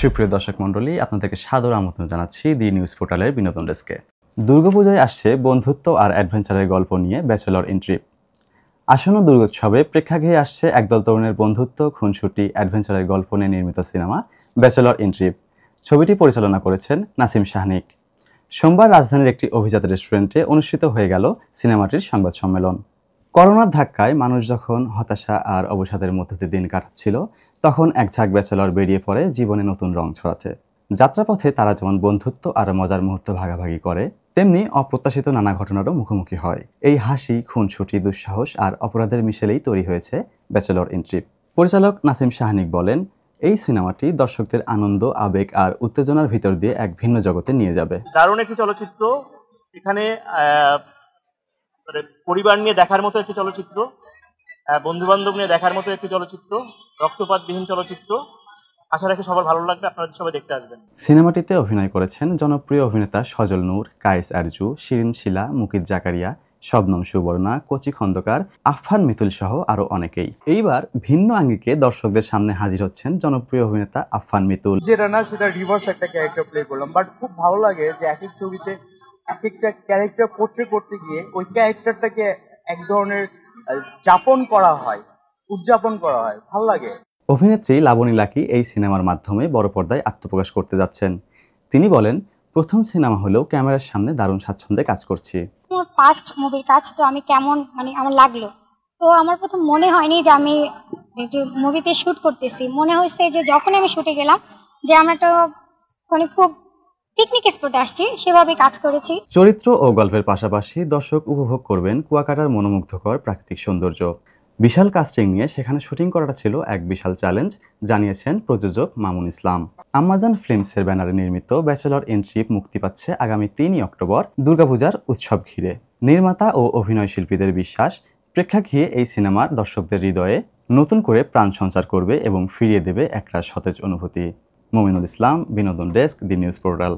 সুপ্রিয় দর্শক মণ্ডলী, আপনাদেরকে সাদর আমন্ত্রণ জানাচ্ছি দি নিউজ পোর্টালের বিনোদন ডেস্কে। দুর্গাপূজায় আসছে বন্ধুত্ব আর অ্যাডভেঞ্চারের গল্প নিয়ে ব্যাচেলর ইন ট্রিপ। আসন্ন দুর্গোৎসবে প্রেক্ষাগৃহে আসছে একদল তরুণের বন্ধুত্ব, খুনসুটি, অ্যাডভেঞ্চারের গল্প নিয়ে নির্মিত সিনেমা ব্যাচেলর ইন ট্রিপ। ছবিটি পরিচালনা করেছেন নাসিম শাহনিক। সোমবার রাজধানীর একটি অভিজাত রেস্টুরেন্টে অনুষ্ঠিত হয়ে গেল সিনেমাটির সংবাদ সম্মেলন। করোনার ধাক্কায় মানুষ যখন হতাশা আর অবসাদের মধ্য দিয়ে দিন কাটাচ্ছিল, তখন এক ঝাঁক ব্যাচেলর বেরিয়ে পড়ে জীবনে নতুন রং ছড়াতে। যাত্রাপথে তারা যেমন বন্ধুত্ব আর মজার মুহূর্ত ভাগাভাগি করে, তেমনি অপ্রত্যাশিত নানা ঘটনারও মুখোমুখি হয়। এই হাসি, খুনসুটি, দুঃসাহস আর অপরাধের মিশেলেই তৈরি হয়েছে ব্যাচেলর ইন ট্রিপ। পরিচালক নাসিম শাহনিক বলেন, এই সিনেমাটি দর্শকদের আনন্দ, আবেগ আর উত্তেজনার ভিতর দিয়ে এক ভিন্ন জগতে নিয়ে যাবে। দারুণ একটি চলচ্চিত্র। এখানে পরিবার নিয়ে দেখার মতো একটি চলচ্চিত্র, বন্ধু বান্ধব নিয়ে দেখার মতো একটি চলচ্চিত্র, রক্তপাতবিহীন চলচ্চিত্র। আশা রাখি সবার ভালো লাগবে, আপনারা সবাই দেখতে আসবেন। সিনেমাটিতে অভিনয় করেছেন জনপ্রিয় অভিনেতা সজল নূর, কায়েস আরজু, শিরিন শিলা, মুকিত জাকারিয়া, শবনম সুবর্ণা, কচি খন্দকার, আফফান মিতুল সহ আরো অনেকেই। এইবার ভিন্ন আঙ্গিকে দর্শকদের সামনে হাজির হচ্ছেন জনপ্রিয় অভিনেতা আফফান মিতুল। যেটা না সেটা রিভার্স একটা ক্যারেক্টার প্লে করলাম, বাট খুব ভালো লাগে যে এক এক ছবিতে এক একটা ক্যারেক্টার পোর্ট্রে করতে গিয়ে ওই ক্যারেক্টারটাকে এক ধরনের উদযাপন করা হয়, ভালো লাগে। অভিনেত্রী লাবণী লাকি এই সিনেমার মাধ্যমে বড় পর্দায় আত্মপ্রকাশ করতে যাচ্ছেন। তিনি বলেন, প্রথম সিনেমা হলেও ক্যামেরার সামনে দারুণ স্বাচ্ছন্দ্যে কাজ করছি। আমার ফার্স্ট মুভির কাজ, তো আমি কেমন আমার লাগলো, তো আমার প্রথম মনে হয়নি যে আমি একটু মুভিতে শুট করতেছি। মনে হয়েছে যে যখন আমি শুটে গেলাম যে আমরা একটা খুব পিকনিক স্পটে আসছি, সেভাবে কাজ করেছি। চরিত্র ও গল্পের পাশাপাশি দর্শক উপভোগ করবেন কুয়াকাটার মনোমুগ্ধকর প্রাকৃতিক সৌন্দর্য। বিশাল কাস্টিং নিয়ে সেখানে শুটিং করাটা ছিল এক বিশাল চ্যালেঞ্জ, জানিয়েছেন প্রযোজক মামুন ইসলাম। আমাজন ফিল্মসের ব্যানারে নির্মিত ব্যাচেলর ইন ট্রিপ মুক্তি পাচ্ছে আগামী 3 অক্টোবর দুর্গাপূজার উৎসব ঘিরে। নির্মাতা ও অভিনয় শিল্পীদের বিশ্বাস, প্রেক্ষাগৃহে এই সিনেমার দর্শকদের হৃদয়ে নতুন করে প্রাণ সঞ্চার করবে এবং ফিরিয়ে দেবে একটা সতেজ অনুভূতি। মুমিনুল ইসলাম, বিনোদন ডেস্ক, দি নিউজ পোর্টাল।